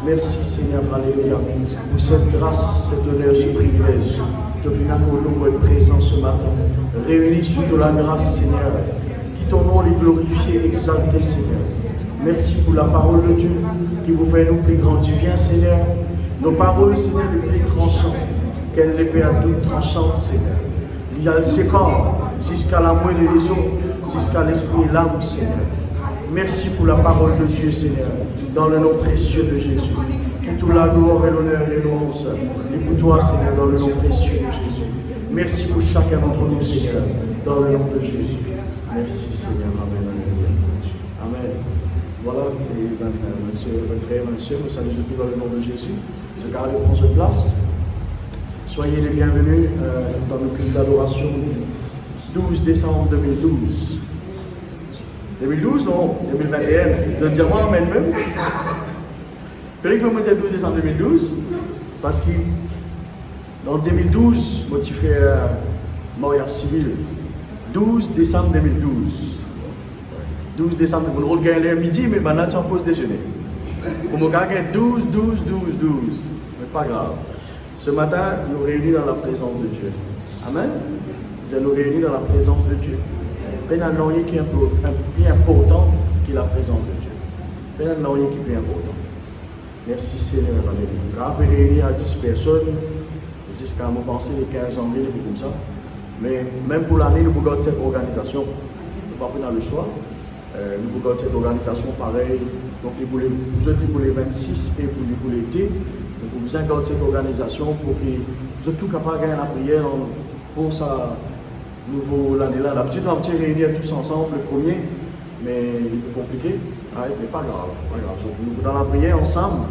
Merci Seigneur, alléluia, pour cette grâce, cet honneur, ce privilège de venir pour nous être présents ce matin, réunis sous de la grâce, Seigneur, qui ton nom est glorifié, exalté, Seigneur. Merci pour la parole de Dieu qui vous fait nous plus grand du bien, Seigneur. Nos paroles, Seigneur, les plus tranchantes, qu'elle l'épée à toute tranchante, Seigneur. Il y a le sépare jusqu'à la moelle des os, jusqu'à l'esprit et l'âme, Seigneur. Merci pour la parole de Dieu, Seigneur, dans le nom précieux de Jésus. Que toute la gloire et l'honneur et l'once, et pour toi, Seigneur, dans le nom précieux de Jésus. Merci pour chacun d'entre nous, Seigneur, dans le nom de Jésus. Merci, Seigneur. Amen. Amen. Voilà, et mes frères et mes soeurs, nous saluons tous dans le nom de Jésus. Je garde votre place. Soyez les bienvenus dans le culte d'adoration du 12 décembre 2012. 2012, non, 2021. Je dis moi même. Peut-être que vous me dites 12 décembre 2012, parce que dans 2012, moi j'ai fait mariage civil. 12 décembre 2012. 12 décembre, vous ne regardez le midi, mais maintenant tu en pause déjeuner. Vous me regardez 12. Mais pas grave. Ce matin, nous réunis dans la présence de Dieu. Amen. Nous nous réunis dans la présence de Dieu. Il y a rien qui est plus important que la présence de Dieu. Il y a rien qui est plus important. Merci Seigneur. Alléluia. Quand on est réunis à 10 personnes, jusqu'à me penser les 15 janvier, comme ça. Mais même pour l'année, nous pouvons garder cette organisation. Nous ne pouvons pas prendre le choix. Nous pouvons garder cette organisation pareil. Donc, pour les 26 et pour l'été, nous pouvons garder cette organisation pour que nous soyons tous capables de gagner la prière pour ça. Nouveau l'année là, d'habitude on va réunir tous ensemble le premier, mais il est compliqué, mais pas grave, pas grave. Donc, nous dans la prière ensemble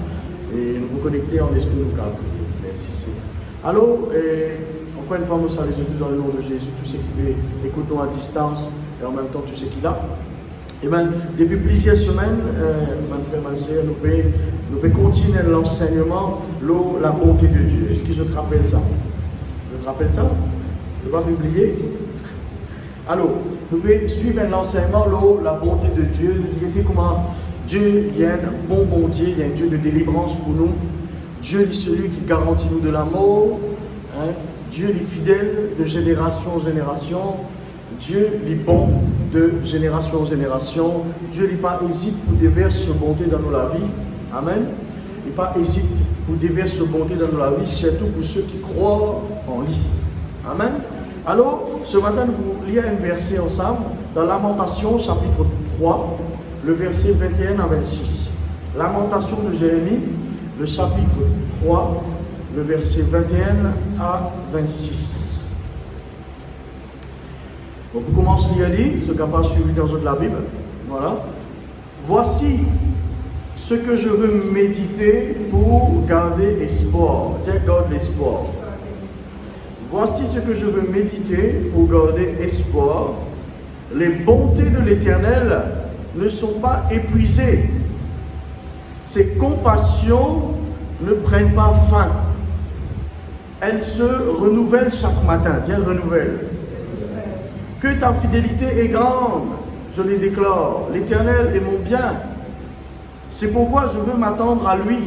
et nous connecter en esprit local. Merci Seigneur. Alors, encore une fois, nous saluons tous dans le nom de Jésus, tous ceux qui écoutent à distance et en même temps tous ceux qui là. Et bien, depuis plusieurs semaines, mes frères, mes sœurs, nous pouvons continuer l'enseignement, la bonté de Dieu. Est-ce que je te rappelle ça? Je te rappelle ça? Je ne vais pas oublier. Alors, nous pouvons suivre l'enseignement, la bonté de Dieu. Nous disons comment Dieu, il y a un bon Dieu, il y a un Dieu de délivrance pour nous. Dieu est celui qui garantit nous de l'amour. Hein? Dieu est fidèle de génération en génération. Dieu est bon de génération en génération. Dieu n'est pas hésite pour déverser sa bonté dans nos vie. Amen. Il n'est pas hésite pour déverser sa bonté dans nos vie, surtout pour ceux qui croient en lui. Amen. Alors, ce matin, nous lisons un verset ensemble dans Lamentation, chapitre 3, le verset 21 à 26. Lamentation de Jérémie, le chapitre 3, le verset 21 à 26. Donc, vous commencez à lire, ce qu'on pas suivi dans la Bible. Voilà. Voici ce que je veux méditer pour garder espoir. Tiens, garde l'espoir. Voici ce que je veux méditer pour garder espoir. Les bontés de l'Éternel ne sont pas épuisées. Ses compassions ne prennent pas fin. Elles se renouvellent chaque matin. Tiens, renouvelle. Que ta fidélité est grande, je les déclare. L'Éternel est mon bien. C'est pourquoi je veux m'attendre à lui.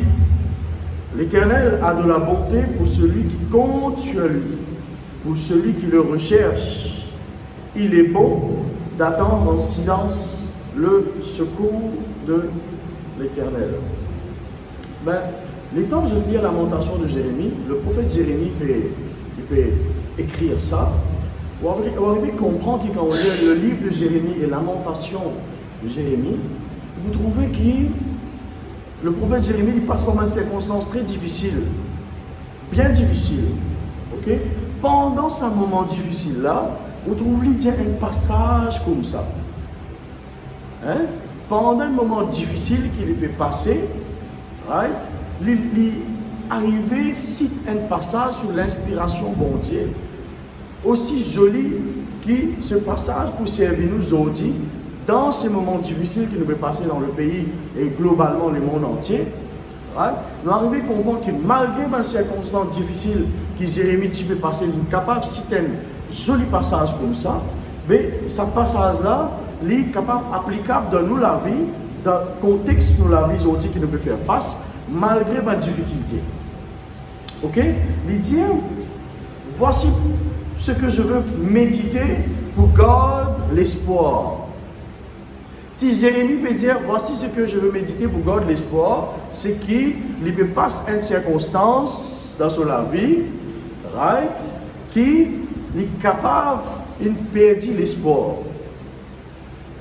L'Éternel a de la bonté pour celui qui compte sur lui, pour celui qui le recherche. Il est bon d'attendre en silence le secours de l'Éternel. Ben, les temps où je lis la lamentation de Jérémie, le prophète Jérémie peut écrire ça. Vous arrivez à comprendre que quand on lit le livre de Jérémie et lamentation de Jérémie, vous trouvez que le prophète Jérémie il passe par des circonstances très difficiles, bien difficiles. Okay? Pendant ce moment difficile-là, vous trouvez qu'il y a un passage comme ça. Hein? Pendant un moment difficile qu'il peut passer, right? Il arrive cite un passage sur l'inspiration bon Dieu. Aussi joli que ce passage pour servir nous aujourd'hui dans ces moments difficiles qui nous peuvent passer dans le pays et globalement le monde entier. Right? Nous arrivons à comprendre que malgré les circonstances difficiles que Jérémie peut passer, il est capable de citer un joli passage comme ça, mais ce passage-là, il est capable applicable dans nous la vie dans le contexte de la vie aujourd'hui qui nous peut faire face, malgré ma difficulté. Ok? Il dit, voici ce que je veux méditer pour garder l'espoir. Si Jérémie peut dire, voici ce que je veux méditer pour garder l'espoir, c'est qu'il lui passe une circonstance dans son vie, right, qui est capable de perdre l'espoir.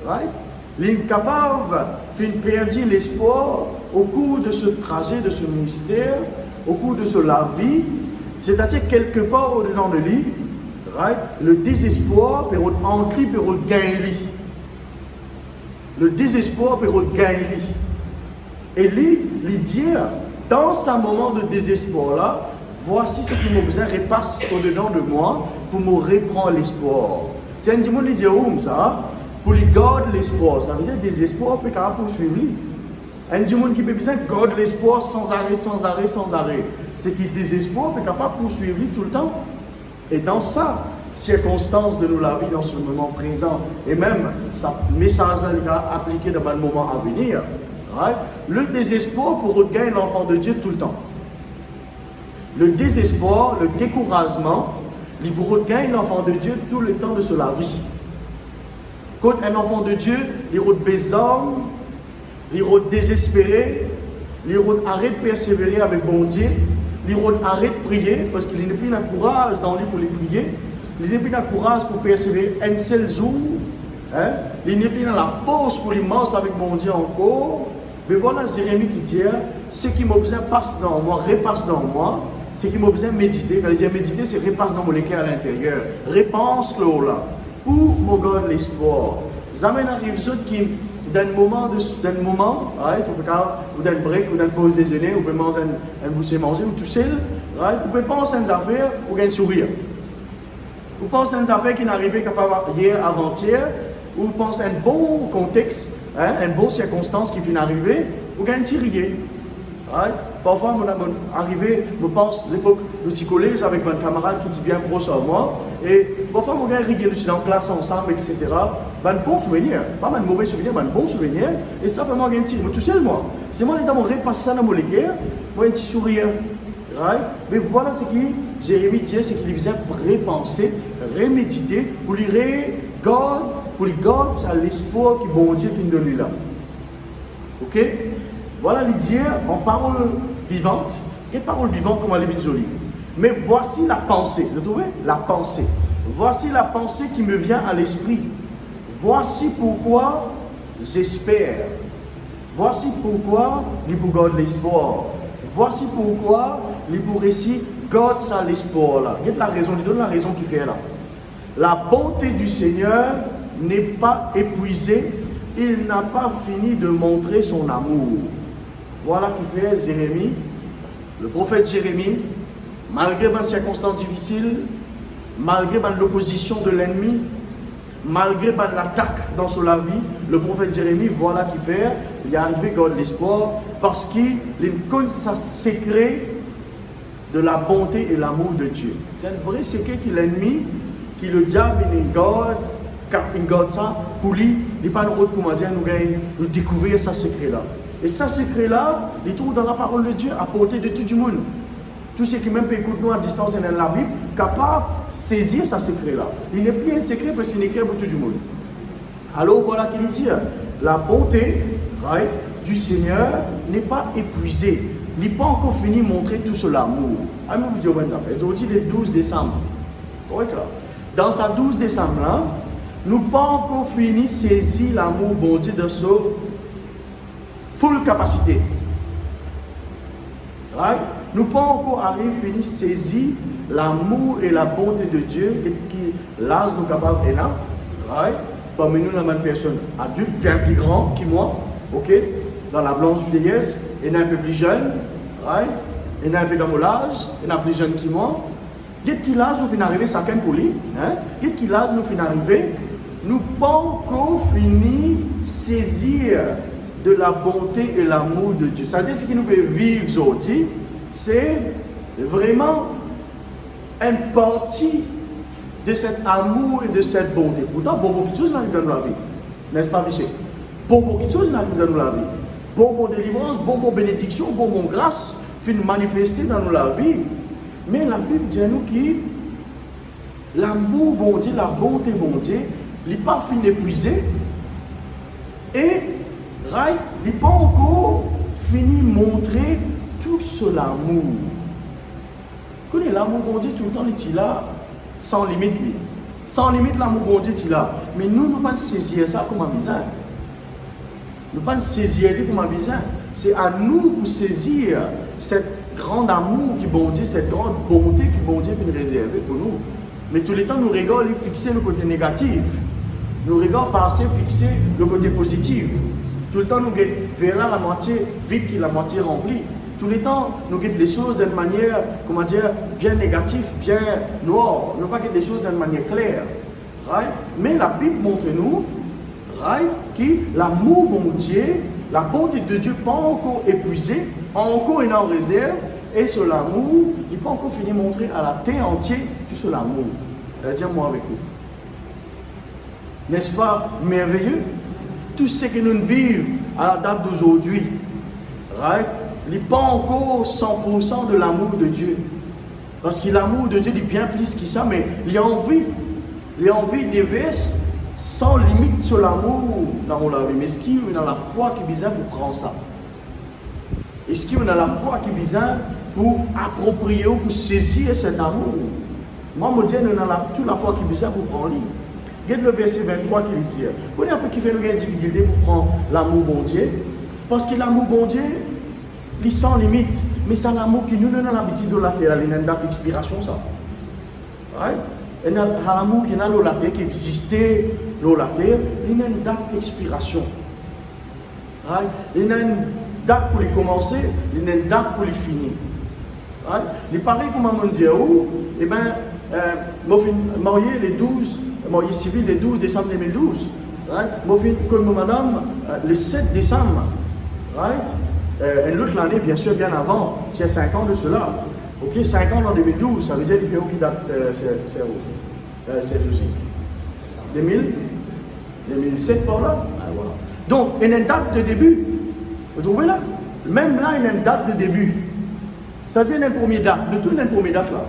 Right? Il est capable de perdre l'espoir au cours de ce trajet, de ce ministère, au cours de la vie, c'est-à-dire quelque part au-dedans de lui, right, le désespoir peut entrer, peut gagner. Le désespoir peut gagner. Et lui, il dit, dans ce moment de désespoir-là, voici ce qui m'a besoin repasse au-dedans de moi pour me reprendre l'espoir. C'est un dimanche qui dit, ça, pour lui garder l'espoir, ça veut dire que le désespoir peut poursuivre. Un dimanche qui peut besoin de garder l'espoir sans arrêt, sans arrêt, sans arrêt. C'est que le désespoir peut poursuivre tout le temps. Et dans ça, circonstances de nous la vie dans ce moment présent, et même ça message là appliqué dans le moment à venir, right? Le désespoir pour regagner l'enfant de Dieu tout le temps. Le désespoir, le découragement, il pour regagner l'enfant de Dieu tout le temps de la vie. Quand un enfant de Dieu, il est besoin, il est désespéré, il arrête de persévérer avec bon Dieu, il arrête de prier parce qu'il n'a plus de courage dans lui pour les prier. Il n'est plus dans le courage pour persévérer un seul jour. Hein? Il n'est plus dans la force pour l'immense avec mon Dieu encore. Mais voilà Jérémie qui dit, ce qui m'a besoin passe dans moi, repasse dans moi. Ce qui m'a besoin méditer. Quand il dit méditer, c'est repasse dans mon cœur à l'intérieur. Repense-le là. Pour me garder l'espoir. Ça m'arrive qui, d'un moment, right, ou d'un break, ou d'une pause déjeuner, ou peut manger un boucher manger, ou tout seul, right, ou peut penser à une affaire, ou un sourire. Vous pensez à une affaire qui n'est arrivée hier, avant-hier, ou vous pensez à un bon contexte, hein, une bonne circonstance qui vient d'arriver, vous gagnez un tiré. Right? Parfois, mon arrivé, je pense, l'époque du petit collège avec mon camarade qui est bien proche à moi, et parfois, je gagne rigueur, je suis en classe ensemble, etc. Un bon souvenir, pas un mauvais souvenir, mais un bon souvenir, et ça, vraiment, je gagne un tiré. Tout seul, moi. C'est moi qui ai repassé dans mon cœur, moi, un petit sourire. Right? Mais voilà ce que Jérémie dit, c'est qu'il vient repenser, reméditer, pour lui garder ça l'espoir que bon Dieu finit de lui là. Ok? Voilà lui dire en parole vivante, et parole vivante comme elle est jolie. Mais voici la pensée, vous trouvez? La pensée. Voici la pensée qui me vient à l'esprit. Voici pourquoi j'espère. Voici pourquoi il vous garde l'espoir. Voici pourquoi il pour ici garde ça l'espoir là. Il donne la raison qui fait là. La bonté du Seigneur n'est pas épuisée, il n'a pas fini de montrer son amour. Voilà qui fait Jérémie, le prophète Jérémie, malgré les circonstances difficiles, malgré l'opposition de l'ennemi, malgré l'attaque dans sa vie, le prophète Jérémie, voilà qui fait, il est arrivé à garder l'espoir parce qu'il connaît sa secret de la bonté et l'amour de Dieu. C'est un vrai secret que l'ennemi, qui le diable, il garde ça pour lui, il n'est pas autre comment dire, nous découvrir ce secret-là. Et ce secret-là, il trouve dans la parole de Dieu à portée de tout le monde. Tous ceux qui même écoutent nous à distance dans la Bible, capables de saisir ce secret-là. Il n'est plus un secret parce qu'il est écrit pour tout le monde. Alors voilà qu'il dit, la bonté, right, du Seigneur n'est pas épuisée. Il n'est pas encore fini de montrer tout ce l'amour. Amen, vous dites maintenant. Aujourd'hui, le 12 décembre. Correct là. Dans ce 12 décembre là, nous n'avons pas encore fini de saisir l'amour bon Dieu de sa full capacité. Right? Nous n'avons pas encore arrivé à finir de saisir l'amour et la bonté de Dieu qui l'âge nous capable est là. Right? Parmi nous, il y a une personne adulte, bien plus grande que moi, ok? Dans la blanche vieillesse, il y a un peu plus jeune, right? Il y a un peu dans mon âge, il y a un plus jeune que moi. Qu'est-ce qu'il a nous finit arriver chacun pour lui? Qu'est-ce qu'il a nous finit arriver? Nous pas encore fini de saisir de la bonté et l'amour de Dieu. Ça veut dire ce qui nous fait vivre aujourd'hui, c'est vraiment une partie de cet amour et de cette bonté. Pourtant, beaucoup de choses arrivent dans la vie. N'est-ce pas, Michel? Bon quelque chose dans la vie. Bon délivrance, bon bénédiction, bon grâce, fin manifester dans la vie. Mais la Bible dit à nous que l'amour bon Dieu, la bonté bon Dieu, il n'est pas fini d'épuiser. Et il n'est pas encore fini de montrer tout ce l'amour. Vous connaissez l'amour bon Dieu tout le temps, il est là, sans limite. Sans limite, l'amour bon Dieu est là. Mais nous ne pouvons pas saisir ça comme un bizarre. Nous ne pouvons pas saisir comme un bizarre. C'est à nous de saisir cette grand amour qui bon Dieu, cette grande bonté qui bon Dieu peut nous réserver pour nous. Mais tous les temps, nous regardons fixer le côté négatif. Nous regardons passer fixer le côté positif. Tout le temps, nous verrons la moitié vide qui la moitié remplie. Tous les temps, nous regardons les choses d'une manière, comment dire, bien négative, bien noire. Nous ne pas regarder les choses d'une manière claire. Right? Mais la Bible montre nous right, que l'amour de Dieu, la bonté de Dieu n'est pas encore épuisée, encore est en réserve, et ce l'amour, il n'est pas encore fini de montrer à la terre entière tout ce l'amour. Dis-moi avec vous. N'est-ce pas merveilleux? Tout ce que nous vivons à la date d'aujourd'hui, right, il n'est pas encore 100% de l'amour de Dieu. Parce que l'amour de Dieu est bien plus que ça, mais il y a envie déverse sans limite sur l'amour dans la vie. Mais est-ce qu'il y a la foi qui est bizarre pour prendre ça? Est-ce qu'il y a la foi qui est bizarre pour approprier ou pour saisir cet amour? Moi, je me dis, nous avons toute la foi qui est bizarre pour prendre lui. Regardez le verset 23 qui dit. Vous voyez un peu qui fait une difficulté pour prendre l'amour bon Dieu? Parce que l'amour bon Dieu, il est sans limite. Mais c'est l'amour qui nous avons l'habitude de la terre. Il y a une date d'expiration, ça. Right? Il y a l'amour qui est dans la terre, qui existait dans la terre. Il y a une date d'expiration. Right? Il y a une date pour les commencer, il y a une date pour les finir. Right? Il paraît comme on dit, eh bien, marié les 12, marié civil le 12 décembre 2012. Right? Moi, comme madame, le 7 décembre. Right? L'autre l'année, bien sûr, bien avant, c'est 5 ans de cela. Ok, 5 ans en 2012, ça veut dire qu'il fait aucune date, c'est aussi. 2007 par là. Ah, voilà. Donc, il y a une date de début. Vous trouvez là? Même là, il y a une date de début. Ça veut dire qu'il y a une première date. Nous tous, il y a une première date là.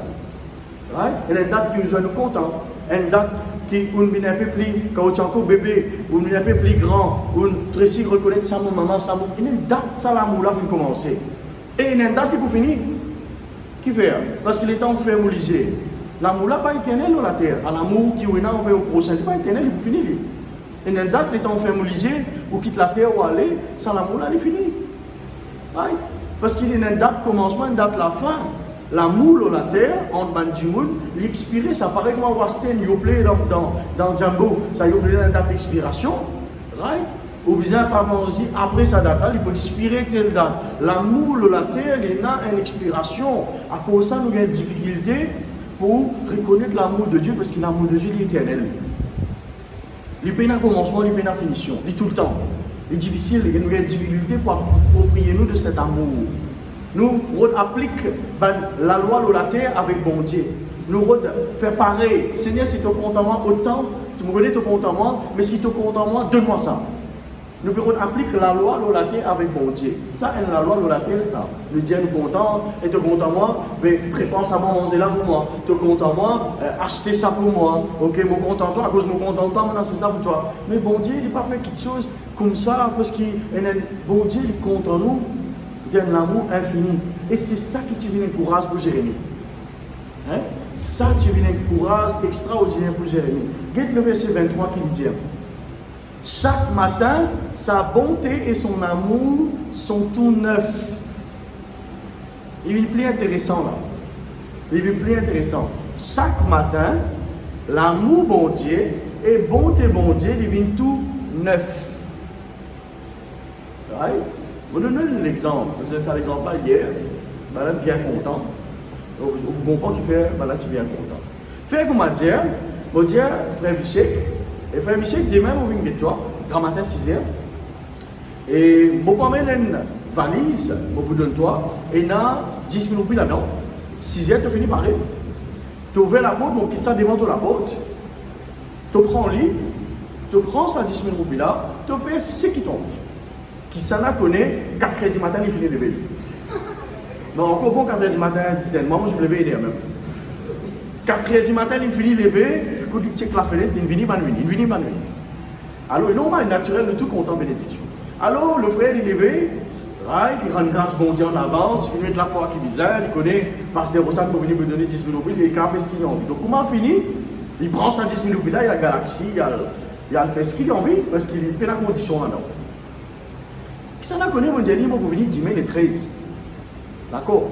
Right? Il y a une date qui nous content. Une date qui est un peu plus, quand on est encore bébé, ou un peu plus grand, ou on réussit à reconnaître sa maman, sa maman. Il y a une date, ça l'amour là qui commence. Et il y a une date qui pour finir. Qui fait? Parce que les temps fait mouliser. L'amour là n'est pas éternel dans la terre. L'amour qui est envers au prochain, il n'est pas éternel, il pour finir. Il y a une date, les temps fait mouliser, ou quitte la terre ou aller, sans l'amour là, il est fini. Right? Parce qu'il y a une date commencement, une date la fin. L'amour dans la terre, entre Bandimoun, l'expirer, ça paraît comme un Western, il y a dans Django, ça y a une date d'expiration, right? Ou bien, par aussi, après sa date, il peut expirer telle date. L'amour dans la terre, il y a une expiration. À cause de ça, nous avons une difficulté pour reconnaître l'amour de Dieu, parce que l'amour de Dieu est éternel. Il n'y a pas de commencement, il n'y a pas de finition, il est tout le temps. Il est difficile, nous avons une difficulté pour approprier nous de cet amour. Nous appliquons la loi de la terre avec bon Dieu. Nous faisons pareil. Seigneur, si tu es content moi, autant, si tu me connais, tu es content moi, mais si tu es content moi, donne-moi ça. Nous pouvons appliquer la loi de la terre avec bon Dieu. Ça, c'est la loi de la terre, ça. Nous disons, nous content, et tu es content moi, mais prépare ça, manger là pour moi. Tu es content moi, acheter ça pour moi. Ok, mon content toi, à cause de mon content toi, maintenant c'est ça pour toi. Mais bon Dieu, il n'a pas fait quelque chose comme ça, parce que bon Dieu, il est content nous. Donne l'amour infini. Et c'est ça qui te vient un courage pour Jérémie. Hein? Ça te vient un courage extraordinaire pour Jérémie. Regarde le verset 23 qui dit: chaque matin, sa bonté et son amour sont tout neufs. Il est plus intéressant là. Il est plus intéressant. Chaque matin, l'amour bon Dieu et bonté bon Dieu, il vient tout neuf. Right? Je vous donne un exemple. Je vous donne ça l'exemple hier. Madame bien content. Vous comprenez qu'il fait, madame tu bien content. Fait comme dire, je dis, frère Bichek, et frère Bichek, demain, on vient de toi, grand matin 6h. Et je promène une valise, je vous donne toi, et il y a 10 000 roupies là-dedans. 6h, tu finis par aller. Tu ouvres la porte, on quitte ça devant la porte. Tu prends le lit, tu prends ça 10 000 roupies là, tu fais ce qui tombe. Qui s'en a connaît, 4 h du matin, il finit de lever. Mais encore bon, 4 h du matin, moi, je me lève même. 4 h du matin, il finit de lever, il check la fenêtre, il finit ma nuit. Alors, il est normal, naturel, de tout content, bénédiction. Alors, le frère, il est levé, il rend grâce bon Dieu en avance, il finit de la foi qui est bizarre, il connaît, Pasteur Rossane pour venir me donner 10 000 roupies, il fait ce qu'il a envie. Donc, comment il finit? Il prend sa 10 000 roupies là, il y a la galaxie, il y a le fait ce qu'il a envie, parce qu'il fait la condition là-dedans. Qui s'en a connu, mon Dieu, pour venir demain les 13. D'accord?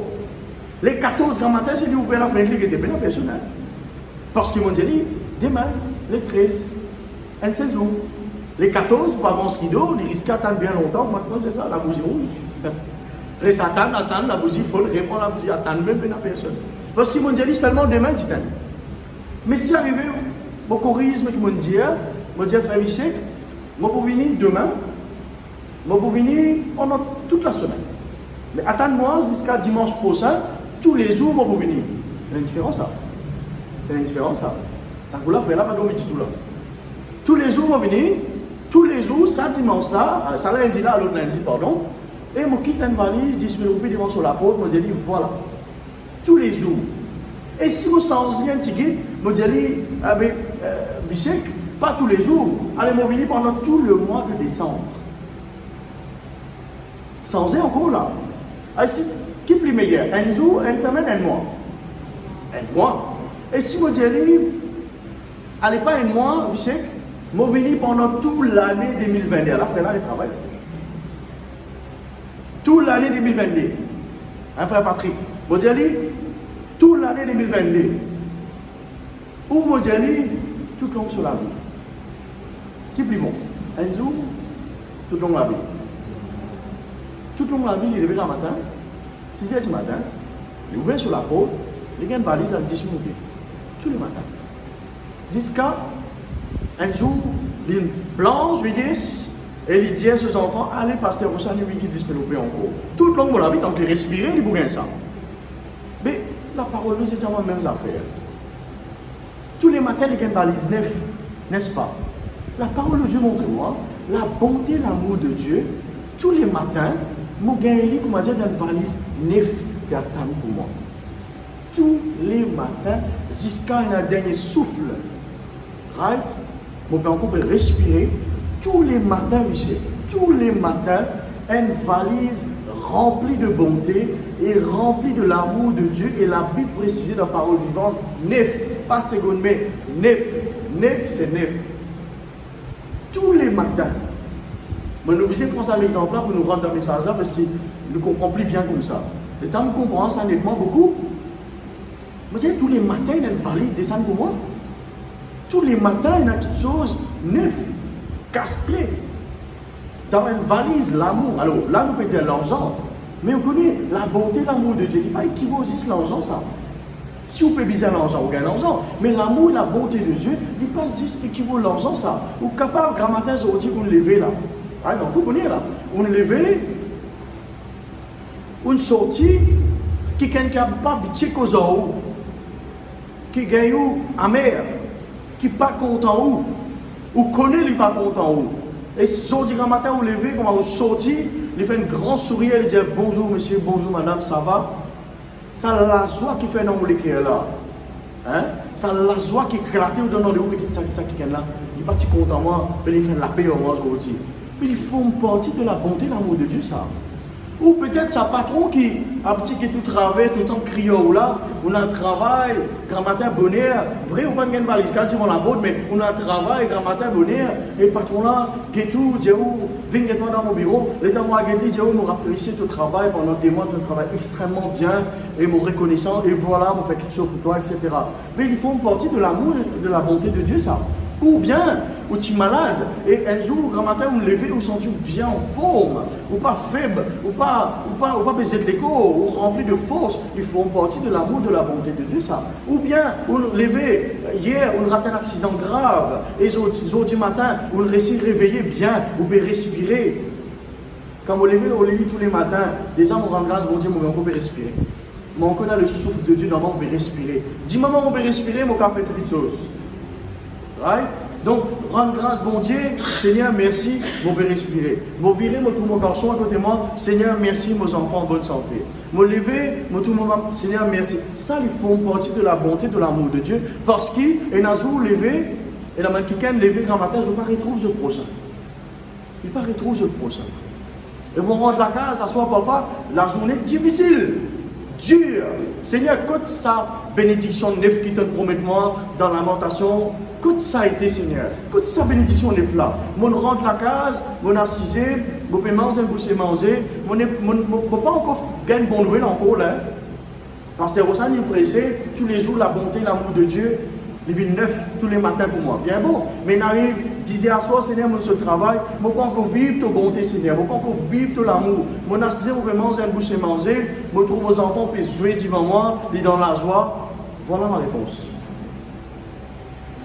Les 14 grands matins, c'est lui ouvrir la fenêtre, il était bien personnel. Parce que mon Dieu, demain, les 13, un seul jour. Les 14, pas avant ce rideau, ils risquent d'attendre bien longtemps. Maintenant, c'est ça, la bougie rouge. Reste attendre, la bougie folle, répond la bougie, attendre même bien personne. Parce qu'ils m'ont dit seulement demain, dit mais si arrivé, mon chorisme qui m'ont dit, frère Michel, moi pour venir demain, moi pour venir pendant toute la semaine. Mais attends-moi jusqu'à dimanche prochain, tous les jours, moi pour venir. C'est indifférent ça. C'est indifférent ça. Ça vous l'a fait là, pas dormir du tout là. Tous les jours, moi venir. Tous les jours, ça dimanche là, ça lundi là, l'autre lundi, pardon, et je quitte une valise, 10 000 roupies devant sur la porte, je dis voilà. Tous les jours. Et si vous changez un ticket, je dis avec Vichek, pas tous les jours, allez moi venir pendant tout le mois de décembre. Changez encore là. Ainsi, qui est plus meilleur? Un jour, une semaine, un mois. Un mois. Et si vous dites, allez pas un mois, Vichek, je vais venir pendant toute l'année 2022. Là, frère, là, il travaille. Toute l'année 2022. Hein, frère Patrick. Je dis, toute l'année 2022. Ou je dis, tout le long sur la vie. Qui est plus bon? Un jour, tout le long la vie. Tout le long la vie, il est levé le matin, 6 h du matin, il est ouvert sur la porte, il a une valise à 10 000 roupies. Tous les matins. Jusqu'à un jour, il blanche, vieillesse, et il dit à ses enfants, allez, pasteur, vous savez, qui disponible encore. Tout le long de la vie, tant qu'il respire, il bouge ça. Mais la parole de Dieu, c'est la même affaire. Tous les matins, il y a une valise neuve, n'est-ce pas? La parole de Dieu montre-moi la bonté, l'amour de Dieu. Tous les matins, mon gars, il comme dire, dans une valise neuve qui attend pour moi. Tous les matins, jusqu'à un dernier souffle. Right? Mon père encore peut respirer. Tous les matins, Michel, tous les matins, une valise remplie de bonté et remplie de l'amour de Dieu. Et la Bible précisée dans la parole vivante, neuf, pas seconde, mais neuf. Neuf, c'est neuf. Tous les matins. Mais nous obligés de prendre ça l'exemple là pour nous rendre dans le message là parce qu'il ne comprend plus bien comme ça. Le temps de comprendre ça nettement beaucoup. Vous savez, tous les matins, il y a une valise descend pour moi. Tous les matins, il y a quelque chose neuf, castré. Dans une valise, l'amour. Alors là, nous peut dire l'argent. Mais on connaît la bonté, l'amour de Dieu. Il n'est pas équivaut juste l'argent, ça. Si on peut viser l'argent, on gagne l'argent. Mais l'amour et la bonté de Dieu, il n'est pas juste équivaut l'argent, ça. Ou capable, grand matin, on dit qu'on lever là. Ah, donc, vous connaissez là. On lever, une sortie, qui est capable de checker aux eaux, qui gagne amer, qui n'est pas content ou connaît, il n'est pas content où. Et si on dit grand matin, on lever, comme on sortit, il fait un grand sourire, il dit bonjour monsieur, bonjour madame, ça va? Ça la joie qui fait dans l'écrit là. Hein? Ça la joie qui éclate ou dans le haut, qui est là. Il n'est pas si content, moi, il fait la paix au moins aujourd'hui. Mais ils font partie de la bonté, l'amour de Dieu, ça. Ou peut-être sa patron qui a petit qui tout travail, tout le temps criant là, on a un travail, grand matin, bonheur, vrai ou pas de valise, quand ils vont la bonne, mais on a un travail, grand matin, bonheur, et le patron là, qui tout, dit viens dans mon bureau, les temps moi, dit nous apprécier ton travail pendant des mois, ton travail extrêmement bien, et mon reconnaissant, et voilà, on fait quelque chose pour toi, etc. Mais ils font partie de l'amour, de la bonté de Dieu, ça. Ou bien, ou tu es malade, et un jour, grand matin, vous levez, vous sentez bien en forme, ou pas faible, ou pas baisser de l'écho, ou rempli de force. Ils font partie de l'amour, de la bonté de Dieu, ça. Ou bien, vous levez, hier, vous ratez un accident grave, et aujourd'hui matin, vous réussissez à réveiller bien, vous pouvez respirer. Quand vous levez tous les matins, déjà, vous rendez grâce, bon Dieu, vous pouvez respirer. Mais on connaît le souffle de Dieu, normalement, on peut respirer. Dis, maman, on peut respirer, mon café fait toutes les choses. Right? Donc, rendre grâce, bon Dieu, Seigneur, merci, mon père respirer. Mon virer, mon tout mon garçon à côté de moi, Seigneur, merci, mes enfants en bonne santé. Mon lever, mon tout mon Seigneur, merci. Ça, ils font partie de la bonté, de l'amour de Dieu. Parce qu'il y a un jour levé, et la main qui levé grand matin, je ne pas retrouver ce prochain. Il ne pas retrouver ce prochain. Et vous rentre la case, ça soit parfois la journée difficile, dure. Seigneur, quand ça, bénédiction neuf qui te promet moi dans la lamentation, quand ça a été, Seigneur, quand ça bénédiction neuf là, mon rentre la case, mon assisé, mon paiement, mon boucher manger, mon pas encore gagner bonne nouvelle encore là. Parce que Rosanne, il pressé, tous les jours, la bonté, l'amour de Dieu, il vit neuf tous les matins pour moi. Bien bon, mais il arrive, disait à soi, Seigneur, mon ce travail, je ne peux encore vivre ta bonté, Seigneur, je ne peux encore vivre ton amour. Mon assisé, je peux manger un boucher manger, je trouve vos enfants, puis jouer devant moi, ils dans la joie. Voilà ma réponse.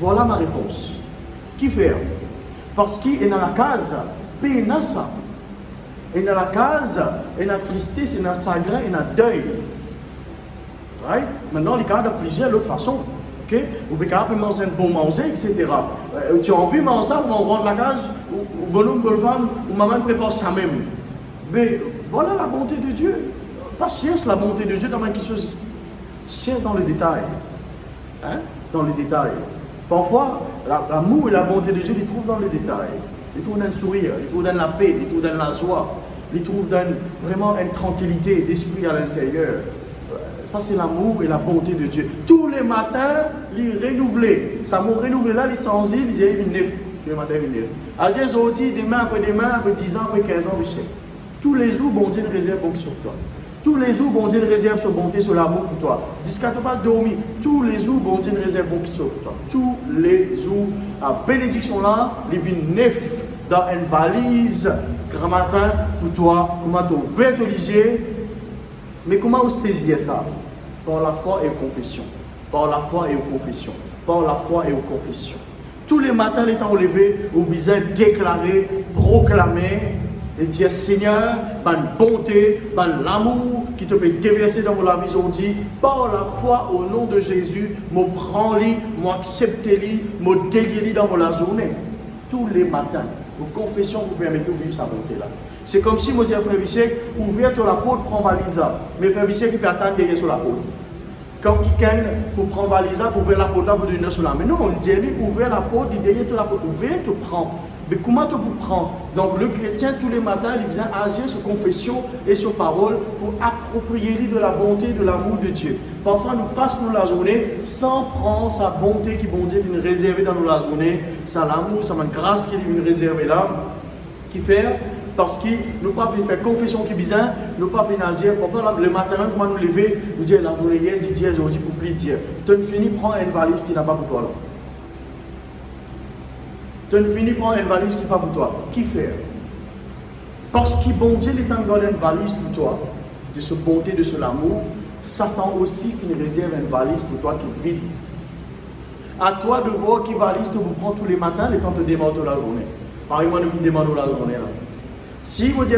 Voilà ma réponse. Qui fait? Parce qu'il est dans la case, puis il y a ça. Et dans la case, il y a la tristesse, il y a le chagrin, il y a le deuil. Right? Maintenant, il y a plusieurs autres façons. Okay? Ou bien, manger un bon manger, etc. Tu as envie de manger ça, ou on rentre la case, ou bonhomme, bonne femme, ou maman prépare ça même. Mais voilà la bonté de Dieu. Pas cherche la bonté de Dieu dans quelque chose. Cherche dans le détail. Hein? Dans le détail. Parfois, l'amour et la bonté de Dieu, ils trouvent dans le détail. Ils trouvent dans le sourire, ils trouvent dans la paix, ils trouvent dans la joie, ils trouvent dans vraiment une tranquillité d'esprit à l'intérieur. Ça, c'est l'amour et la bonté de Dieu. Tous les matins, il renouvelé. Ça m'a renouvelé là, il s'en dit, il dit, il neuf. Le matin, il neuf. Adieu, aujourd'hui, demain, après 10 ans, après 15 ans, je sais. Tous les jours, bon Dieu réserve beaucoup sur toi. Tous les jours, bon Dieu réserve sa bonté, sur l'amour pour toi. Jusqu'à ne pas dormir. Tous les jours, bon Dieu réserve beaucoup sur toi. Tous les jours, la bénédiction là, il vient neuf dans une valise grand matin pour toi. Comment tu ouvres ton lit. Mais comment vous saisir ça? Par la foi et la confession. Par la foi et la confession. Par la foi et la confession. Tous les matins, les temps levés, vous besoin déclarer, proclamer et dire Seigneur, bonne bonté, l'amour qui te peut déverser dans la vie aujourd'hui. Par la foi au nom de Jésus, je prends-les, je accepte-les, je délire dans la journée. Tous les matins, vos confessions vous permettent de vivre sa bonté là. C'est comme si, moi, je dis à Frère Vichet, ouvrir la porte, prends valise là. Mais Frère Vichet qui peut attendre derrière sur la porte. Quand quelqu'un pour prendre valise là, pour ouvrir la porte là, pour donner sur la. Mais non, on dit, ouvrir la porte, il derrière la porte. Ouvrir, tu prends. Mais comment tu peux prendre? Donc le chrétien, tous les matins, il vient agir sur confession et sur parole pour approprier de la bonté et de l'amour de Dieu. Parfois, nous passons la journée sans prendre sa bonté qui, bon Dieu, vient réserver dans la journée, sa l'amour, sa grâce qui vient réserver là, qui fait parce que nous pas faire confession qui bizarre, nous pas faire agir. Parfois, le matin, quand nous lever, nous disons la journée hier, dit Dieu, aujourd'hui, pour plus dire. Tu finis, prends une valise qui n'a pas pour toi là. Tu finis par une valise qui n'est pas pour toi. Qui fait? Parce que bon Dieu est encore une valise pour toi, de ce bonté, de ce l'amour. Satan aussi finit réserve une valise pour toi qui est vide. À toi de voir qui valise tu vous prends tous les matins, les temps te démarre la journée. Par exemple, nous finissons démarrer la journée là. Si vous dites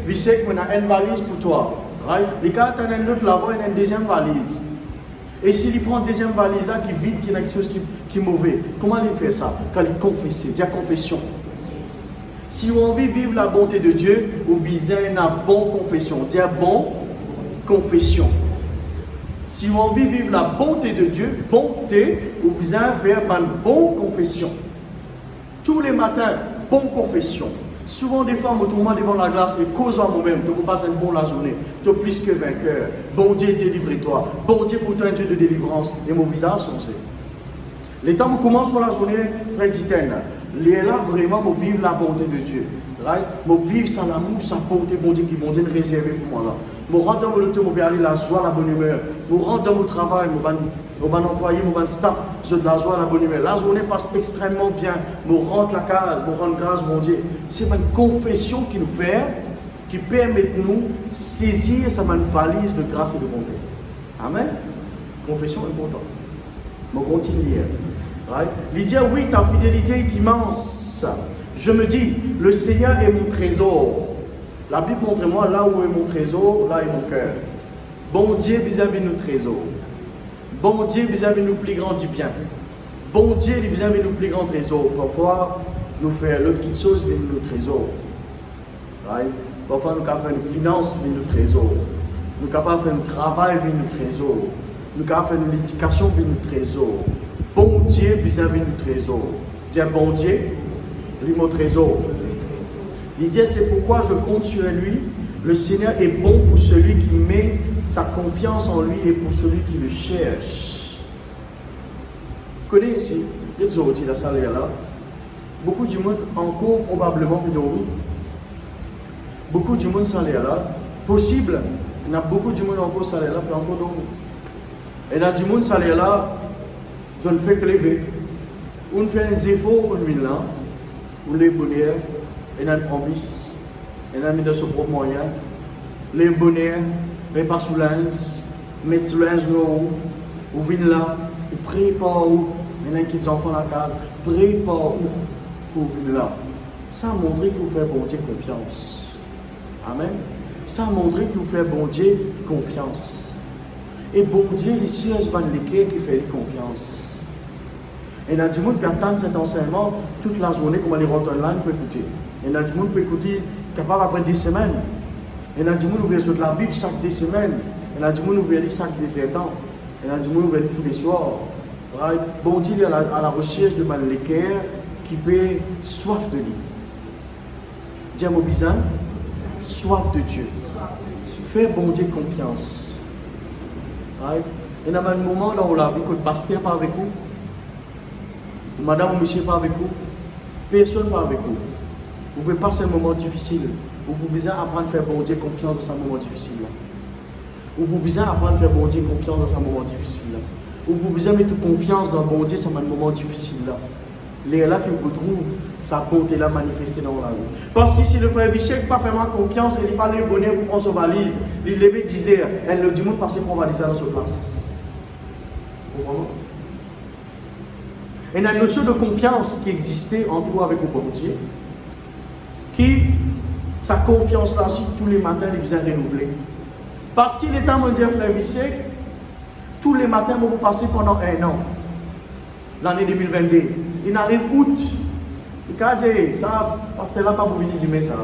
Vicek, on a une valise pour toi. Right? Les cas, tu as une autre là-bas, il y a une deuxième valise. Et s'il prend une deuxième valise là, qui est vide, qui a quelque chose qui est mauvais, comment il fait ça? Quand il confesse, il y a confession. Si on veut vivre la bonté de Dieu, ou besoin une bonne confession. Dis bon confession. Si on veut vivre la bonté de Dieu, bonté, ou besoin faire une bonne confession. Tous les matins, bonne confession. Souvent, des fois, moi, devant la glace, et cause à moi-même, tu passes une bonne la journée, tu es plus que vainqueur. Bon Dieu, délivre-toi. Bon Dieu, pour toi, un Dieu de délivrance. Et mon visage changé. Les temps où commence pour la journée, frère Titaine, il est là vraiment pour vivre la bonté de Dieu. Right? Pour vivre sans l'amour, sans bonté, bon Dieu, qui bon Dieu réservé pour moi là. Pour rentrer dans mon auto, pour aller la joie, la bonne humeur. Pour rentrer dans mon travail, mon employé, mon staff, j'ai de la joie, la bonne humeur. La journée passe extrêmement bien. Pour rentrer la case, pour rendre grâce, mon Dieu. C'est une confession qui nous fait, qui permet de nous saisir cette valise de grâce et de bonté. Amen. Confession importante. Je continue. Right? Il dit oui, ta fidélité est immense. Je me dis, le Seigneur est mon trésor. La Bible montre-moi là où est mon trésor, là est mon cœur. Bon Dieu vis-à-vis de nos trésors. Bon Dieu vis-à-vis de nos plus grands du bien. Bon Dieu, il vient avec nos plus grands trésors. Parfois, nous faisons l'autre petite chose avec nos trésors. Right? Parfois, nous avons fait une finance avec nos trésors. Nous sommes capables de faire un travail avec nos trésors. Nous sommes capables de faire une éducation avec nos trésors. Bon Dieu, il vient avec nos trésors. Dis bon Dieu, lui mon trésor. Il dit, c'est pourquoi je compte sur lui. Le Seigneur est bon pour celui qui met sa confiance en lui et pour celui qui le cherche. Vous connaissez ici, il y a des autres dans salle là. Beaucoup du monde encore probablement plus dormi. Beaucoup du monde salle là. Possible, il y a beaucoup du monde encore salle là, puis encore dormi. Et il y a du monde salle là, je ne fais que lever. On fait un effort, on vient là, on les bonheurs, et on a une promesse. Et on a mis de son propre moyen. Les bonheurs, mais pas sous linge, mettre sous linge nous, ou venir là, ou prépare où. Il y a qui enfants dans la case, prépare où pour venir là. Ça montre que vous faites bon Dieu confiance. Amen. Ça montre que vous faites bon Dieu confiance. Et bon Dieu, il cherche l'équerre qui fait confiance. Et il y a du monde qui attend cet enseignement toute la journée, comme les rentre online peut écouter. Et il y a du monde qui peut écouter capable après 10 semaines. Il y a du monde qui ouvre la Bible chaque 10 semaines. Il y a du monde qui ouvre lire chaque 17 ans. Il y a du monde qui ouvre lire tous les soirs. Right? Bon Dieu est à la recherche de l'équerre qui peut soif de lui. Dis à mon bizarre, soif de Dieu. Fais bon Dieu confiance. Right? Il y a un moment dans la vie que le pasteur pas avec vous. Madame ou monsieur pas avec vous. Personne pas avec vous. Vous pouvez passer un moment difficile. Vous pouvez apprendre à faire bon Dieu confiance dans ce moment difficile. Vous pouvez apprendre à faire bon Dieu confiance dans ce moment difficile. Vous pouvez mettre confiance dans bon Dieu dans ce moment difficile. Les là que vous trouvez, sa bonté là manifestée dans la vie. Parce qu'ici, le frère Vichek pas vraiment confiance, il n'est pas le bonheur pour prendre son valise. Il levait, disait, elle le dit, monde passer pour valise dans sa place. Vous comprenez? Et il y a une notion de confiance qui existait en tout avec le bon Dieu. Qui, sa confiance-là, tous les matins, il vient renouveler. Parce qu'il est à mon Dieu, frère Michel, tous les matins, vous passez pendant 1 an, l'année 2022. Il arrive août. Il a dit, ça, c'est là pas pour venir dire, mais ça.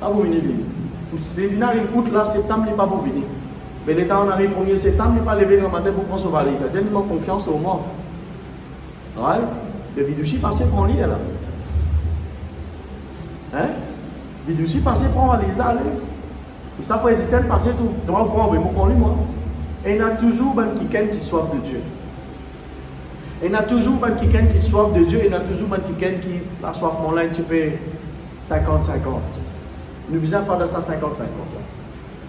Pas pour venir dire. Il arrive août, là, septembre, il n'est pas pour venir. Mais l'état, on arrive 1er septembre, il n'est pas levé le matin pour prendre son valise. Il a tellement confiance au moins. Ouais, le vidouchi passé pour lit là. Hein? Vidouchi passé pour valise là. Ça faut hésiter de passer tout. Tu vas prendre, mais pour lui, moi. Et il y a toujours quelqu'un qui soif de Dieu. Et il y a toujours quelqu'un qui soif de Dieu. Et il y a toujours quelqu'un qui a soif là, tu peux 50-50. Nous besoin pas de ça 50-50.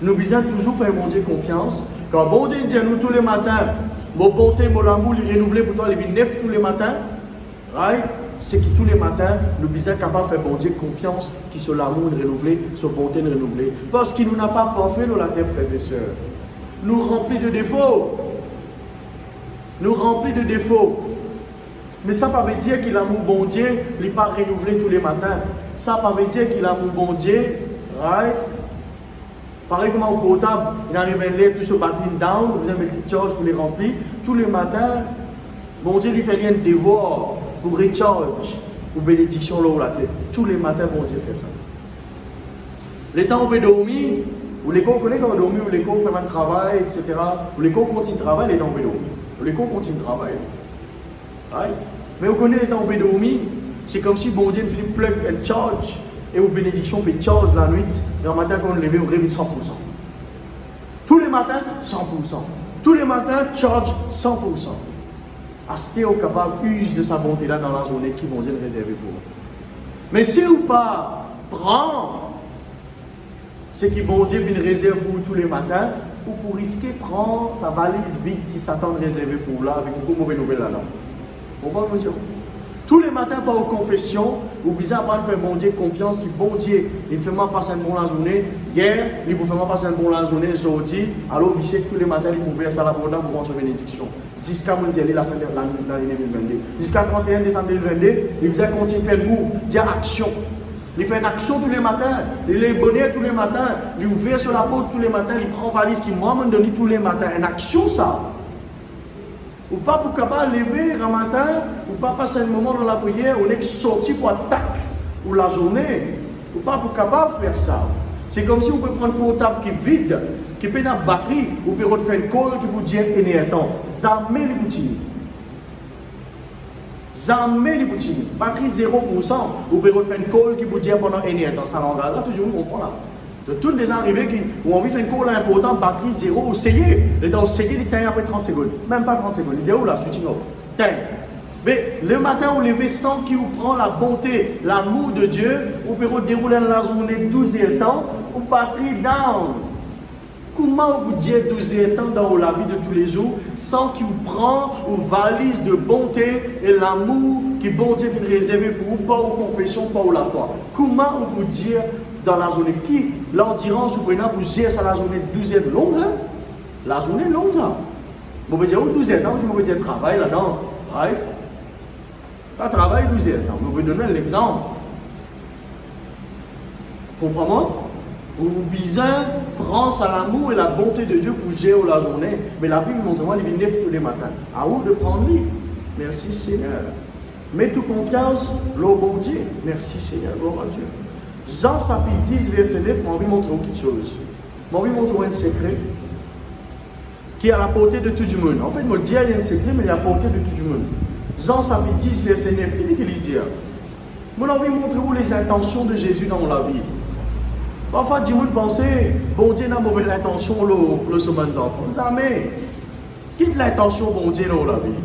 Nous besoin toujours faire mon Dieu confiance. Quand bon Dieu dit à nous tous les matins, mon bonté, mon amour, il renouvelé pour toi, il vient neuf tous les matins. Right? C'est que tous les matins, nous sommes capables de faire bon Dieu confiance, qui soit l'amour renouvelé, soit bonté renouvelée. Parce qu'il nous n'a pas parfait, nous la terre, frères et sœurs. Nous remplis de défauts. Nous remplis de défauts. Mais ça ne veut pas dire que l'amour bon Dieu n'est pas renouvelé tous les matins. Ça ne veut pas dire que l'amour bon Dieu, right? Pareil comme au portable, il arrive à lire tout ce batterie down, vous avez des charges pour les remplir. Tous les matins, bon Dieu lui fait rien de devoir pour recharge, pour bénédiction là où la tête. Tous les matins, bon Dieu fait ça. Les temps où on peut dormir, ou l'école connaît quand on dormit, ou l'école fait un travail, etc. Ou l'école continue de travailler, les temps où on peut dormir. Ou l'école continue de travailler. Right? Mais on connaît les temps où on peut dormir, c'est comme si bon Dieu finit plug and charge. Et aux bénédictions, puis charge la nuit, et le matin, quand on lève, on réveille 100%. Tous les matins, 100%. Tous les matins, charge 100%. Assez au capable, use de sa bonté là dans la journée qui vont Dieu réserver pour vous. Mais si ou pas, prends ce qui bon Dieu vient réserver pour vous tous les matins, ou pour risquer prendre sa valise vide qui s'attend de réserver pour vous là, avec une mauvaise nouvelle là. Vous comprenez, monsieur? Tous les matins, pas aux confessions, vous bizarre pas de faire bon Dieu confiance, qui bon Dieu, il fait moi passer une bonne journée. Hier, il vous fait moi passer une bonne journée, aujourd'hui. Alors, vous savez que tous les matins, il pouvait faire ça pour prendre sa bénédiction. Jusqu'à mon Dieu, la fin de l'année 2022. Jusqu'à 31 décembre 2022, il faisait continuer à faire le move, dire action. Il fait une action tous les matins, il est bonheur tous les matins, il ouvre sur la porte tous les matins, il prend valise qui moi me donne tous les matins. Une action ça. Ou pas pour capable lever un matin, ou pas passer un moment dans la prière, on est sorti pour attaquer ou la journée. Ou pas pour capable faire ça. C'est comme si on peut prendre un portable qui est vide, qui peut avoir une batterie, ou peut faire une colle qui vous dit énertant. Jamais les boutines. Jamais les boutines. Batterie 0%, ou peut faire une colle qui vous dit pendant énertant. Ça l'engage, là, toujours on comprend là. C'est tout des arrivés qui ont envie de faire une colle importante, batterie 0, ou essayez. Les temps essayez, ils teignent après 30 secondes. Même pas 30 secondes. Ils disent, oh là, switching off. Teigne. Mais le matin, vous levez sans qu'il vous prend la bonté, l'amour de Dieu, vous pouvez dérouler la journée 12 heures temps, ou batterie down. Comment vous dites 12 heures temps dans la vie de tous les jours, sans qu'il vous prend une valise de bonté et l'amour qui bon Dieu fait réserver pour vous, pas aux confessions, pas aux la foi. Comment vous dire dans la journée qui l'endurance vous prenez pour gérer ça la journée 12 heures longue, hein? La journée longue, ça. Vous pouvez dire 12 heures temps, si vous pouvez dire travail là-dedans, right? Pas travail 12 heures temps. Vous pouvez donner l'exemple. Comprenez-moi? Vous besoin prendre à l'amour et la bonté de Dieu pour gérer la journée. Mais la Bible montre moi, il vient 9 tous les matins. À vous de prendre lui. Merci Seigneur. Mets toute confiance, le bon Dieu. Merci Seigneur, gloire à Dieu. Jean chapitre 10, verset 9, m'a envie de montrer quelque chose. M'a envie de montrer un secret qui est à la portée de tout le monde. En fait, je me dis, il y a un secret, mais il est à la portée de tout le monde. Jean chapitre 10, verset 9, il dit, j'ai envie de montrer vous les intentions de Jésus dans la vie. Parfois, dis-moi de penser, bon Dieu n'a mauvaise intention, le semaine d'enfant. Jamais. Quitte l'intention, bon Dieu, dans la vie.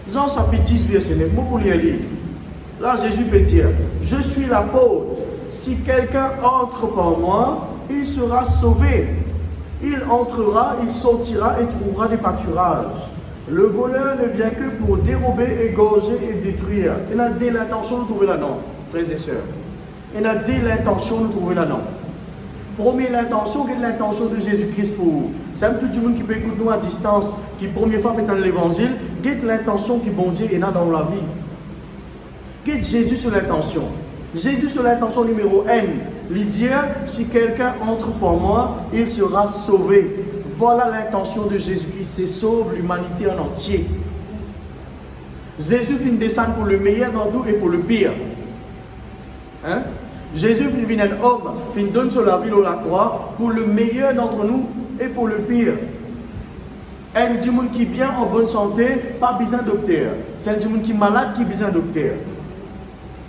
Jean chapitre 10, verset 9, moi pour lire. Là, Jésus peut dire, je suis l'apôtre. Si quelqu'un entre par moi, il sera sauvé. Il entrera, il sortira et trouvera des pâturages. Le voleur ne vient que pour dérober, égorger et détruire. Il a dès l'intention de trouver là-dedans, frères et sœurs. Il a dès l'intention de trouver là-dedans. Première intention, quelle est l'intention de Jésus-Christ pour vous? C'est tout le monde qui peut écouter nous à distance, qui première fois met dans l'évangile, quelle est l'intention qui bon Dieu est là dans la vie? Quelle est Jésus sur l'intention? Jésus sur l'intention numéro 1, il dit, si quelqu'un entre pour moi, il sera sauvé. Voilà l'intention de Jésus-Christ, c'est sauve l'humanité en entier. Jésus vient descendre pour le meilleur dans nous et pour le pire. Hein? Jésus vient un homme, qui donne sur la vie de la croix pour le meilleur d'entre nous et pour le pire. Un du monde qui est bien en bonne santé, pas besoin de docteur. C'est un du monde qui est malade qui a besoin de docteur.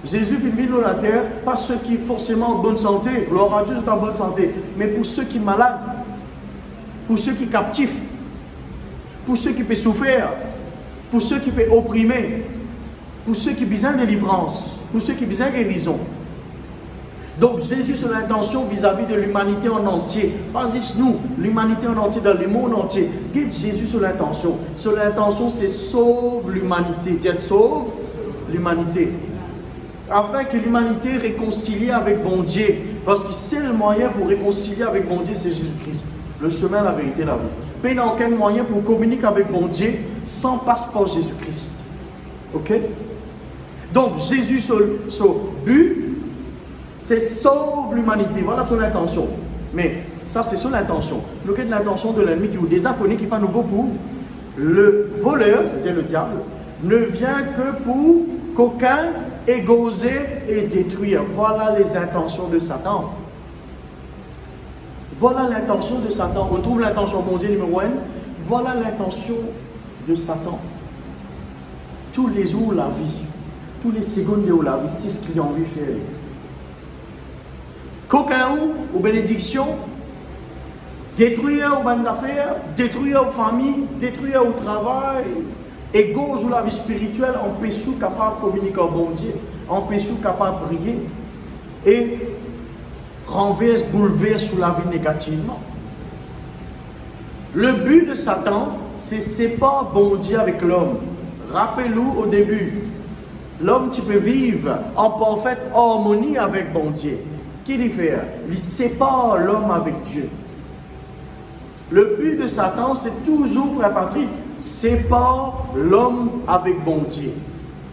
Jésus vit dans la terre, pas ceux qui sont forcément en bonne santé, gloire à Dieu sont en bonne santé, mais pour ceux qui sont malades, pour ceux qui sont captifs, pour ceux qui peuvent souffrir, pour ceux qui peuvent opprimer, pour ceux qui ont besoin de délivrance, pour ceux qui ont besoin de guérison. Donc Jésus sur l'intention vis-à-vis de l'humanité en entier, pas juste nous, l'humanité en entier, dans le monde entier. Guide Jésus sur l'intention. Sur l'intention, c'est sauve l'humanité. Dire sauve l'humanité. Afin que l'humanité réconcilie avec bon Dieu. Parce que c'est le moyen pour réconcilier avec bon Dieu, c'est Jésus-Christ. Le chemin, la vérité, la vie. Mais il n'y a aucun moyen pour communiquer avec bon Dieu sans passeport Jésus-Christ. Ok? Donc Jésus, son but, c'est sauve l'humanité. Voilà son intention. Mais ça, c'est son intention. Donc, il y a l'intention de l'ennemi qui vous désapponne, qui n'est pas nouveau pour le voleur, c'est-à-dire le diable, ne vient que pour qu'aucun égorger et détruire. Voilà les intentions de Satan. Voilà l'intention de Satan. On trouve l'intention, mon Dieu, numéro 1. Voilà l'intention de Satan. Tous les jours de la vie, tous les secondes de la vie, c'est ce qu'il a envie de faire. Qu'aucun ou bénédiction, détruire aux bandes d'affaires, détruire aux familles, détruire au travail, égorge la vie spirituelle, empêche-nous capable de communiquer au bon Dieu, empêche-nous capable de prier et renverse, bouleverse la vie négativement. Le but de Satan, c'est séparer bon Dieu avec l'homme. Rappelez-vous au début, l'homme tu peux vivre en parfaite harmonie avec bon Dieu. Qu'il y fait? Il sépare l'homme avec Dieu. Le but de Satan, c'est toujours, frère Patrick, sépare l'homme avec bon Dieu.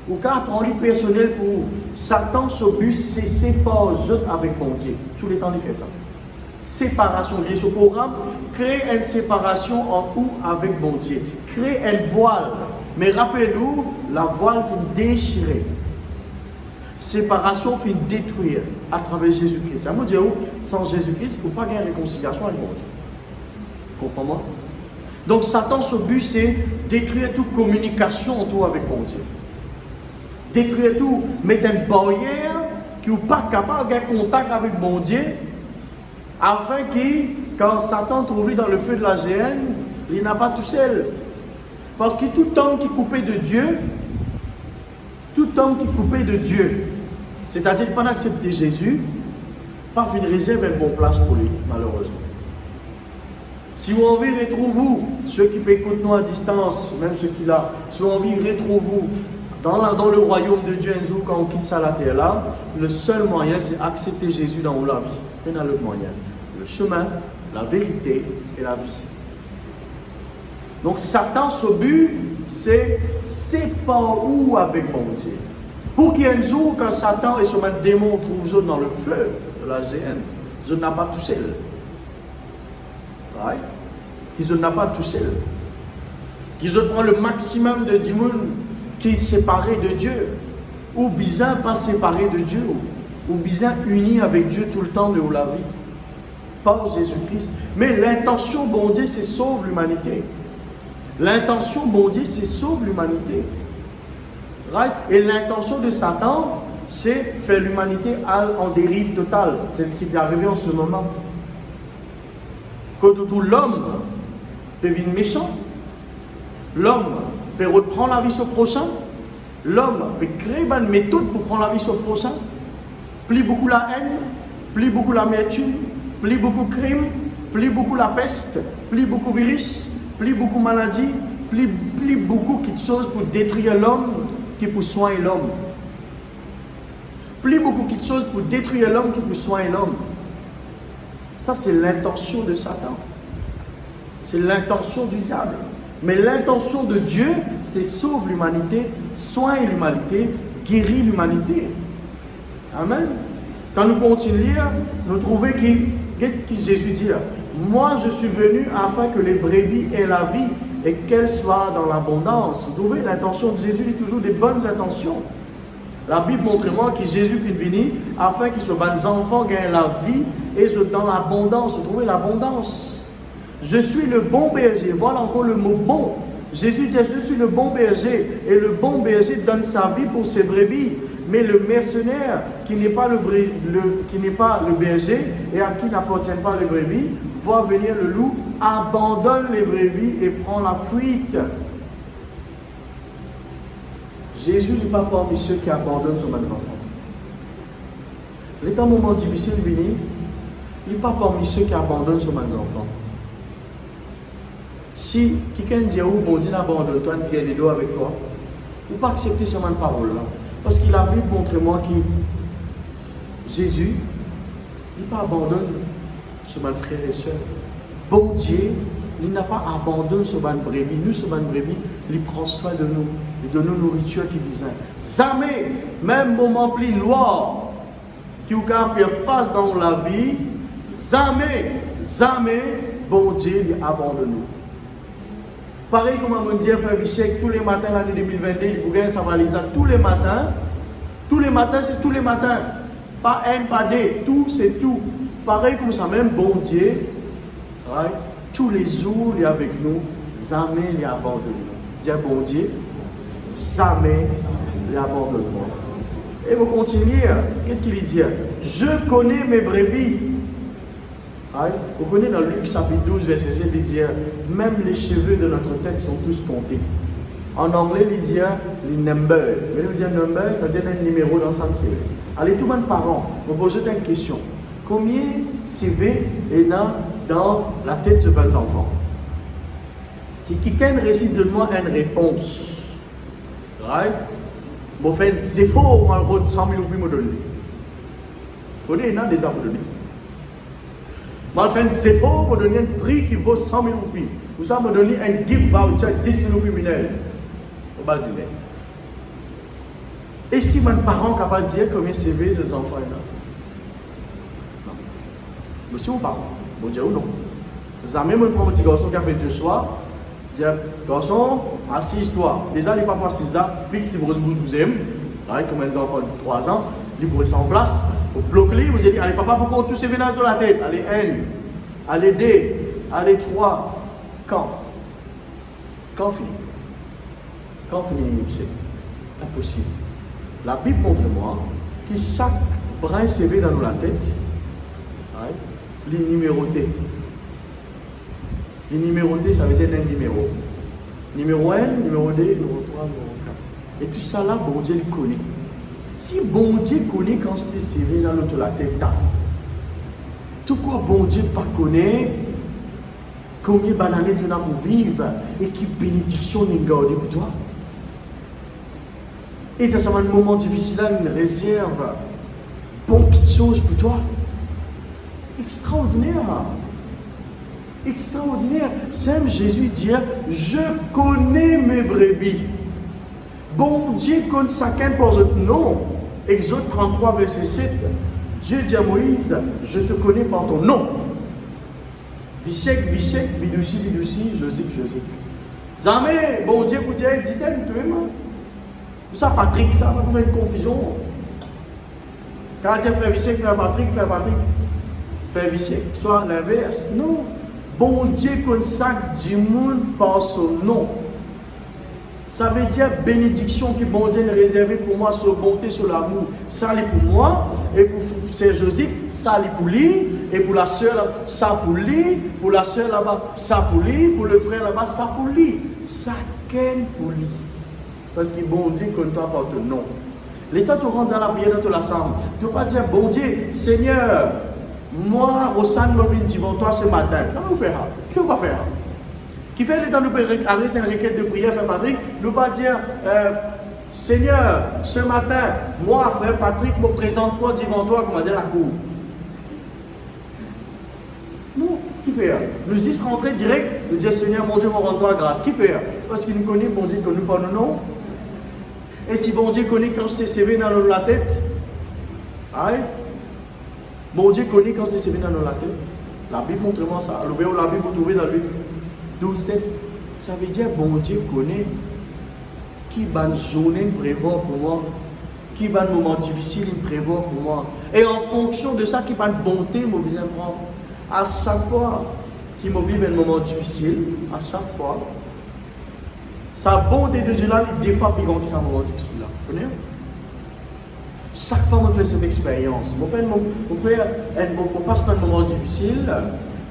Ou quand on prend personnel pour Satan, son but, c'est séparer les autres avec bon Dieu. Tous les temps, il fait ça. séparation. Bien ce programme, créer une séparation en ou avec mon Dieu. Créer un voile. Mais rappelez-vous, la voile vient déchirer. Séparation vient détruire à travers Jésus-Christ. Ça veut dire, sans Jésus-Christ, il ne faut pas gagner réconciliation avec mon Dieu. Comprends-moi? Donc Satan, son but, c'est détruire toute communication entre avec mon Dieu. Détruire tout, mettre une barrière qui n'est pas capable de gagner contact avec mon Dieu, afin que, quand Satan trouve dans le feu de la géhenne, il n'a pas tout seul. Parce que tout homme qui est coupé de Dieu, c'est-à-dire qu'il n'a pas accepté Jésus, pas une réserve une bonne place pour lui, malheureusement. Si vous avez envie, retrouvez-vous, ceux qui écoutent nous à distance, même ceux qui là, si vous avez envie, retrouvez-vous dans le royaume de Dieu, quand on quitte ça la terre là, le seul moyen, c'est accepter Jésus dans la vie. Il y a l'autre moyen. Le chemin, la vérité et la vie. Donc Satan, son but, c'est pas où avec mon Dieu. Pour qu'il y ait un jour, quand Satan et son démon trouvent dans le feu de la géhenne, je n'ai pas tout seul. Right? Qu'ils n'ont pas tout seul. Qu'ils ont pris le maximum de du monde qui est séparé de Dieu. Ou bizarre pas séparé de Dieu. Ou bizarre uni avec Dieu tout le temps de la vie. Par Jésus-Christ. Mais l'intention, bon Dieu, c'est sauver l'humanité. L'intention, bon Dieu, c'est sauver l'humanité. Right? Et l'intention de Satan, c'est faire l'humanité en dérive totale. C'est ce qui est arrivé en ce moment. Quand tout l'homme peut devenir méchant, l'homme peut reprendre la vie sur le prochain, l'homme peut créer une méthode pour prendre la vie sur le prochain, plus beaucoup la haine, plus beaucoup l'amertume, plus beaucoup de crimes, plus beaucoup la peste, plus beaucoup de virus, plus beaucoup de maladies, plus beaucoup de choses pour détruire l'homme qui pour soigner l'homme. Plus beaucoup de choses pour détruire l'homme qui pour soigner l'homme. Ça, c'est l'intention de Satan. C'est l'intention du diable. Mais l'intention de Dieu, c'est sauver l'humanité, soigner l'humanité, guérir l'humanité. Amen. Quand nous continuons à lire, nous trouvons que Jésus dit, moi je suis venu afin que les brebis aient la vie et qu'elles soient dans l'abondance. Vous trouvez, l'intention de Jésus est toujours des bonnes intentions. La Bible montre-moi que Jésus est venu afin que ces enfants gagnent la vie et dans l'abondance. Vous trouvez l'abondance. Je suis le bon berger. Voilà encore le mot bon. Jésus dit, je suis le bon berger. Et le bon berger donne sa vie pour ses brebis. Mais le mercenaire qui n'est pas le berger et à qui n'appartient pas les brebis, voit venir le loup, abandonne les brebis et prend la fuite. Jésus n'est pas parmi ceux qui abandonnent son enfant. Les temps moments difficiles venus, il n'est pas parmi ceux qui abandonnent son enfant. Si quelqu'un dit oh bon Dieu n'abandonne toi, une pierre des dos avec toi, ou pas accepter cette parole là. Parce que la Bible montre-moi que Jésus, il n'a pas abandonné ce frère et soeur. Bon Dieu, il n'a pas abandonné ce brebis. Nous, ce brebis, il prend soin de nous. Il donne nous nourriture qui besoin. Jamais, même moment plus noir, qui vous a fait face dans la vie, jamais, bon Dieu, il abandonne nous. Pareil comme on dit, frère Bichek, tous les matins, l'année 2022, il vous gagne sa valise tous les matins. Tous les matins, c'est tous les matins. Pas un, pas deux, tout, c'est tout. Pareil comme ça, même bon Dieu, right? Tous les jours, il est avec nous, jamais il abandonne nous. Dis bon Dieu, jamais il abandonne nous. Et vous continuez, qu'est-ce qu'il dit? Je connais mes brebis. Right? Vous connaissez dans Luc chapitre 12, verset 7, il dit, même les cheveux de notre tête sont tous comptés. En anglais, il dit les number. Mais il dit number, c'est-à-dire un numéro dans sa série. Allez, tout le monde parents, vous posez une question. Combien CV est dans la tête de vos enfants? Si quelqu'un récite de moi une réponse, right? Vous faites c'est faux, on va 100 000 roupies me donner. Vous connaissez, il y a des arbres de lui. Moi, je fais un zéro, je me donne un prix qui vaut 100 000 roupies. Vous savez, me donner un gift voucher 10 000 roupies mineurs. Au bas du nez. Est-ce qu'il y a un parent capable de dire combien CV ces enfants là? Non. Mais si ou pas, bon Dieu ou non. Jamais me prend un petit garçon qui a fait Dieu soir, dit garçon, assise-toi. Déjà, les papas assis là, fixe les grosses bouches, vous aimez. Comme un enfant de 3 ans, il pourrait s'en place. Vous bloquez, vous dites, allez papa, pourquoi tous ces vénins dans la tête? Allez N, allez D, allez 3. Quand finit? Quand finit, c'est impossible. La Bible montre-moi que chaque brin CV dans la tête, les numérotés. Les numérotés, ça veut dire un numéro. Numéro 1, numéro 2, numéro 3, numéro 4. Et tout ça là, bon Dieu le connaît. Si bon Dieu connaît quand c'est CV dans l'autre la tête, tout quoi bon Dieu pas connaît, combien d'années tu as pour vivre et qui bénédiction nous garde pour toi. Et dans un moment difficile, une réserve, bon petite chose pour toi. Extraordinaire. Extraordinaire. Saint Jésus dit, je connais mes brebis. Bon Dieu connaît chacun pour votre nom. Exode 33, verset 7. Dieu dit à Moïse, je te connais par ton nom. Vishek, Vidouci, Josique. Jamais, bon Dieu, vous dites, dites-le, tu es ça, Patrick, ça va faire une confusion. Quand tu fais Vishek, frère Patrick. Frère Vishek, soit l'inverse. Non. Bon Dieu consacre du monde par son nom. Ça veut dire bénédiction que bon Dieu a réservée pour moi, sur bonté, sur l'amour. Ça l'est pour moi, et pour Sœur Josique, ça l'est pour lui, et pour la sœur, ça pour lui, pour la sœur là-bas, ça pour lui, pour le frère là-bas, ça pour lui. Chacun pour lui. Parce que bon Dieu compte pas par ton nom. L'état te rentre dans la prière dans toute la chambre. Tu ne peux pas dire, bon Dieu, Seigneur, moi, au sein de mon vie devant toi ce matin. Ça va vous faire. Qui va faire? Qui fait le temps de arrêter une requête de prière, frère Patrick, ne pas dire, Seigneur, ce matin, moi, frère Patrick, me présente-moi devant toi, comme on dit la cour. Non, qui fait? Nous y rentrer direct, nous dire, Seigneur, mon Dieu, me rends-toi grâce. Qui fait? Parce qu'il nous connaît, bon Dieu, que nous pas nos noms. Et si bon Dieu connaît quand je t'ai sévé dans la tête, bon Dieu connaît quand je t'ai sévé dans la tête. La Bible montre-moi ça. La Bible, vous trouvez dans Luc 12, ça veut dire bon Dieu connaît qui va une journée prévoir pour moi, qui va un moment difficile prévoir pour moi. Et en fonction de ça, qui va une bonté, moi besoin prendre. À chaque fois qu'il me vive un moment difficile, à chaque fois, sa bonté de Dieu là, il défend plus grand que ça moment difficile là. Vous comprenez? Chaque fois que je fais cette expérience, je passe par un moment difficile,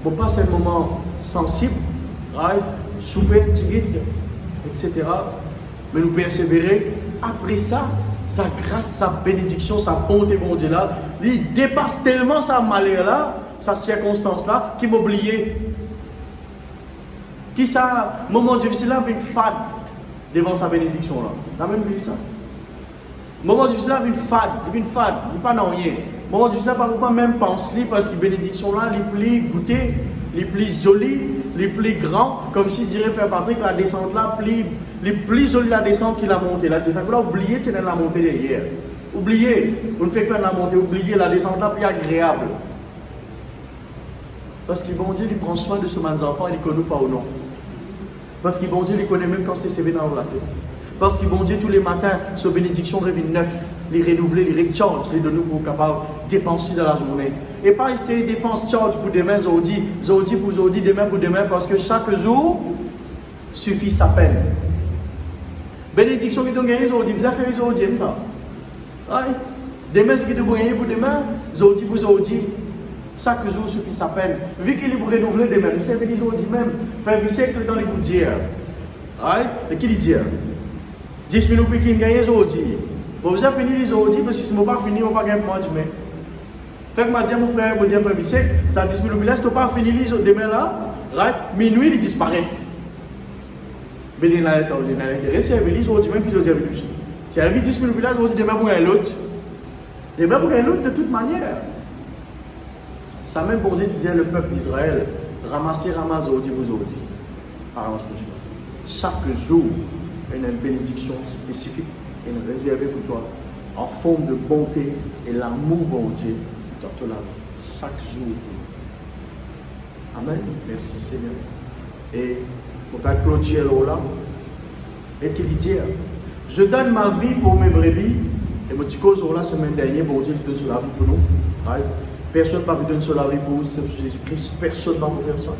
je passe un moment sensible, souffrir, tirer, etc. Mais nous persévérer. Après ça, sa grâce, sa bénédiction, sa bonté, mon Dieu là, il dépasse tellement sa malheur là, sa circonstance là, qu'il m'oubliait. Qui ça, moment difficile là, il fade devant sa bénédiction là. T'as même vu ça? Moment difficile là, il fade, il n'est pas dans rien. Moment difficile là, pas même penser parce que bénédiction là, les plus goûtées, les plus jolies, les plus grands, comme si dirait Frère Patrick, la descente là, les plus jolies la descente qu'il a montée là. C'est ça que là, oubliez, c'est la montée derrière. Oubliez, on ne fait que la montée, oubliez la descente là, plus agréable. Parce que bon Dieu, il prend soin de ce man's enfant, il ne connaît pas au nom. Parce que bon Dieu, il connaît même quand c'est sévé dans la tête. Parce que bon Dieu, tous les matins, ce bénédiction revient neuf, les renouveler, les recharge, les donner pour capable de dépenser dans la journée. Et pas essayer de dépenser charge pour demain, aujourd'hui pour aujourd'hui, demain pour demain, parce que chaque jour suffit sa peine. Bénédiction qui t'ont gagné aujourd'hui, vous avez fait aujourd'hui, ça. Demain, ce qui t'ont gagné pour demain, aujourd'hui pour aujourd'hui. Chaque jour suffit sa peine. Vu qu'il est pour renouveler demain, nous savons aujourd'hui même, faire un siècle dans les coups d'hier. Et qui dit hier? 10 minutes pour qu'il gagne aujourd'hui. Vous avez fini aujourd'hui, parce que si je n'ai pas fini, on ne va pas gagner pour moi demain. Fait que je dis à mon frère, je dis à mon frère, ça 10 minutes, là, si tu n'as pas fini demain là, minuit, il disparaît. Mais il y a intérêt, c'est un aujourd'hui même, puis il y a lui. Si elle vit 10 minutes, là, je dis demain pour gagner l'autre. Demain pour gagner l'autre de toute manière. Ça même pour dire, disait le peuple d'Israël, ramasse aujourd'hui pour aujourd'hui. Chaque jour, il y a une bénédiction spécifique, une réservée pour toi, en forme de bonté et l'amour bon Dieu dans ton âme. Chaque jour. Amen. Merci Seigneur. Et mon Père Claudier là, et qu'il dit, je donne ma vie pour mes brebis. Et mon petit cause la semaine dernière, bon Dieu donne sur la vie pour nous. Right? Personne ne va vous donner sur la vie pour Jésus-Christ. Personne ne va vous faire ça.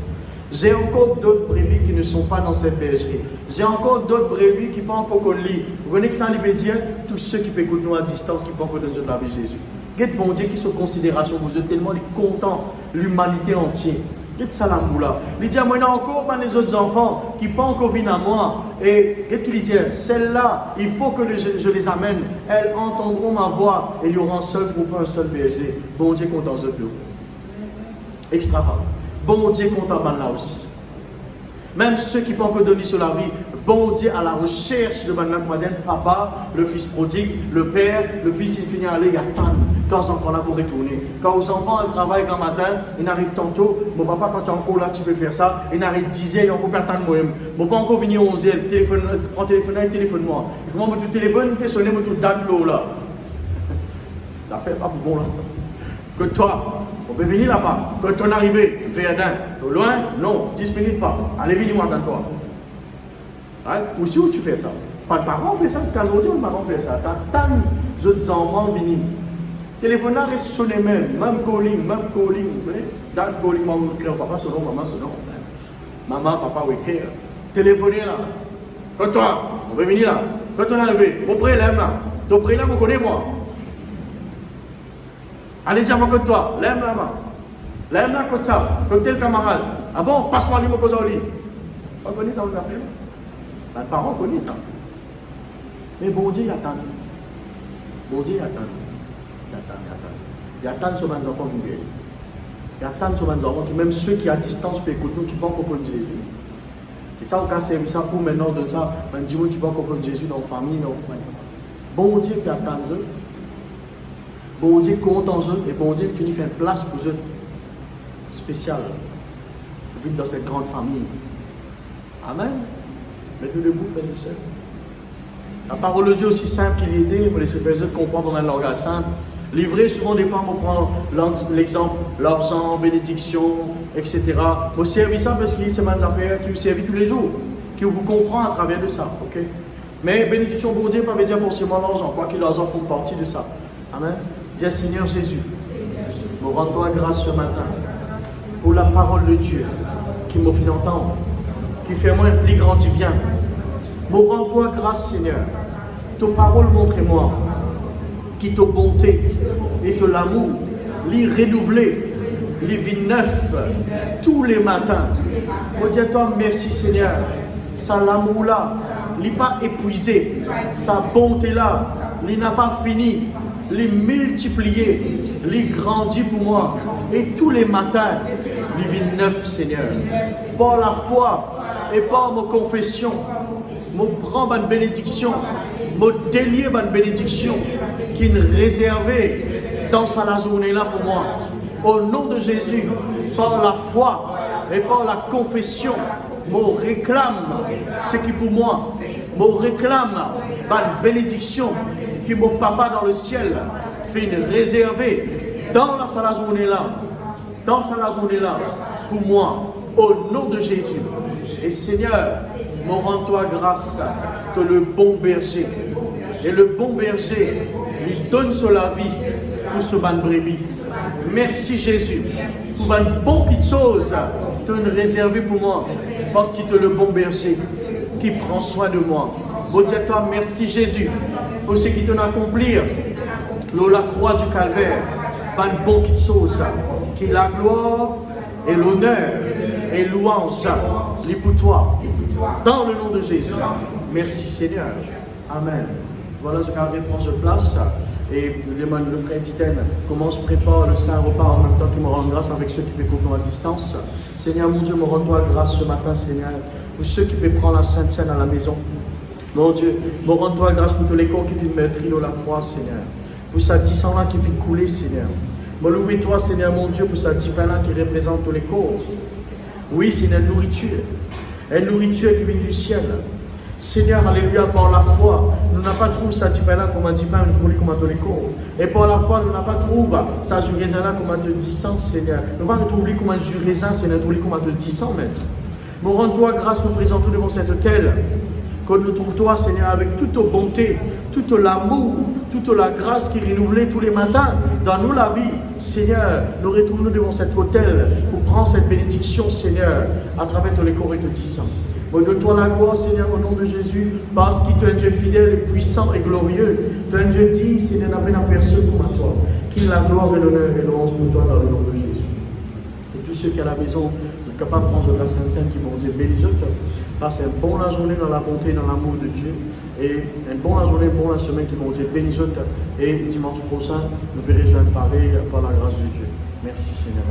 J'ai encore d'autres brebis qui ne sont pas dans cette bergerie. J'ai encore d'autres brebis qui ne sont pas encore connus. Vous connaissez ça, les médias? Tous ceux qui peuvent écouter nous à distance, qui ne peuvent pas donner sur la vie de Jésus. Quel bon Dieu qui sont en considération, vous êtes tellement contents, l'humanité entière. Qu'est-ce que ça là? Il dit, moi, il y a encore les autres enfants qui ne sont pas encore venus à moi. Et qu'est-ce qu'il dit? Celles-là, il faut que je les amène. Elles entendront ma voix et il y aura un seul groupe, un seul berger. Bon Dieu compte en eux. Extravagant. Bon Dieu compte en là aussi. Même ceux qui ne peuvent pas donner sur la vie, bon Dieu à la recherche de maintenant papa, le fils prodigue, le père, le fils il finit à aller, il attend quand ces enfants là pour retourner. Quand aux enfants ils travaillent quand matin, ils arrivent tantôt, mon papa quand tu es encore là tu peux faire ça, ils arrivent 10h, ils ont encore attendre moi. Mon papa encore venir 11h, prends téléphone et téléphone-moi. Comment mon téléphone, tu sonnes mon tout date là. Ça fait pas bon là. Que toi, on peut venir là-bas. Quand tu es arrivé, Verdun, au loin, non, 10 minutes pas. Allez, viens-moi dans toi. Hein? Aussi où tu fais ça? Pas de parents font ça, c'est qu'aujourd'hui, les parents font ça. Tant d'autres enfants viennent. Téléphone là reste sonné même calling, vous voyez? Dans le calling, maman écrit papa, son nom, maman, son nom. Maman, papa, oui, écrit. Téléphonez là. Quand toi, on peut venir là. Quand on est arrivé, au prélim là. Ton prélim, on connaît moi. Allez, dis-moi que toi, l'aime là, l'aime là comme ça, comme tel camarade. Ah bon, passe-moi lui, mon cousin lui. On connaît ça, on a fait. Les parents connaissent ça. Mais bon Dieu, il attend. Bon Dieu, il attend. Il attend sur mes enfants qui viennent. Il attend sur mes enfants qui, même ceux qui à distance peuvent écouter nous, qui ne peuvent pas comprendre Jésus. Et ça, on a servi ça pour maintenant, de ça, même Dieu qui ne peut pas comprendre Jésus dans la famille, non. Bon Dieu qui attend eux. Bon Dieu compte en eux et bon Dieu finit faire place pour eux spécial pour vivre dans cette grande famille. Amen. Mettez debout, frères et sœurs. La parole de Dieu aussi simple qu'il était, pour les frères comprendre dans un langage simple. Livré souvent des femmes, on prend l'exemple, l'argent, bénédiction, etc. Vous servez ça parce que c'est une affaire qui vous servez tous les jours, qui vous comprend à travers de ça. Okay? Mais bénédiction, bon Dieu, pas veut dire forcément l'argent, quoi que l'argent font partie de ça. Amen. Dis Seigneur Jésus, me rends-toi grâce ce matin pour la parole de Dieu qui m'a fait entendre, qui fait moi un plus grand du bien. Me rends-toi grâce Seigneur. Ta parole montre-moi qui ta bonté et de l'amour, l'y renouveler, l'y vie neuf tous les matins. Me dis-toi merci Seigneur. Ça l'amour là, l'y pas épuisé. Sa bonté là, l'y n'a pas fini. Les multiplier, les grandir pour moi. Et tous les matins, les vies neuf, Seigneur. Par la foi et par ma confession, me prends une bénédiction, me délier une bénédiction qui est réservée dans la journée là pour moi. Au nom de Jésus, par la foi et par la confession, me réclame ce qui pour moi, me réclame une bénédiction qui mon papa dans le ciel fait réserver dans la journée là, pour moi, au nom de Jésus. Et Seigneur, me rends-toi grâce que le bon berger, et le bon berger lui donne sur la vie pour ce ban brebis. Merci Jésus pour une bonne petite chose que tu réservé pour moi, parce qu'il est le bon berger qui prend soin de moi. Bon Dieu, toi, merci Jésus pour ce qui t'a accompli. La croix du calvaire, pas une bonne petite chose, qui est la gloire et l'honneur et louange, les pour toi, dans le nom de Jésus. Merci Seigneur. Amen. Voilà, je vais prendre place et le frère Titen commence à préparer le saint repas en même temps qu'il me rend grâce avec ceux qui peuvent comprendre à distance. Seigneur mon Dieu, me rends-toi grâce ce matin, Seigneur, pour ceux qui peuvent prendre la Sainte Seine à la maison. Mon Dieu, me rends-toi grâce pour tous les corps qui viennent mettre dans la croix, Seigneur. Pour sa 10 ans là qui vient couler, Seigneur. Me louer toi, Seigneur mon Dieu, pour sa 10 pain là qui représente tous les corps. Oui, c'est une nourriture. Une nourriture qui vient du ciel. Seigneur, alléluia, par la foi, nous n'avons pas trouvé ça là comme un dipan, une trouli comme un toléco. Et par la foi, nous n'avons pas trouvé ça là comme un te 10 Seigneur. Nous n'avons pas trouvé comme un jurezin, c'est un trouli comme un te 10 maître. Nous rends-toi grâce, nous présentons devant cette autel. Que nous trouve toi, Seigneur, avec toute bonté, tout l'amour, toute la grâce qui est renouvelée tous les matins dans nous la vie. Seigneur, nous retrouvons devant cet autel pour prendre cette bénédiction, Seigneur, à travers tous les corps et de 10 ans. Donne-toi la gloire, Seigneur, au nom de Jésus, parce qu'il est un Dieu fidèle et puissant et glorieux. Tu es un Dieu digne, Seigneur, n'a pas personne comme à toi. Qu'il la gloire et l'honneur et l'honneur pour toi dans le nom de Jésus. Et tous ceux qui à la maison sont capables de prendre la Sainte-Sainte qui vont dire bénis-eux. Passe une bonne journée dans la bonté, dans l'amour de Dieu. Et une bonne journée, une bonne semaine qui vont dire bénis-eux. Et dimanche prochain, nous verrons un pareil par la grâce de Dieu. Merci Seigneur.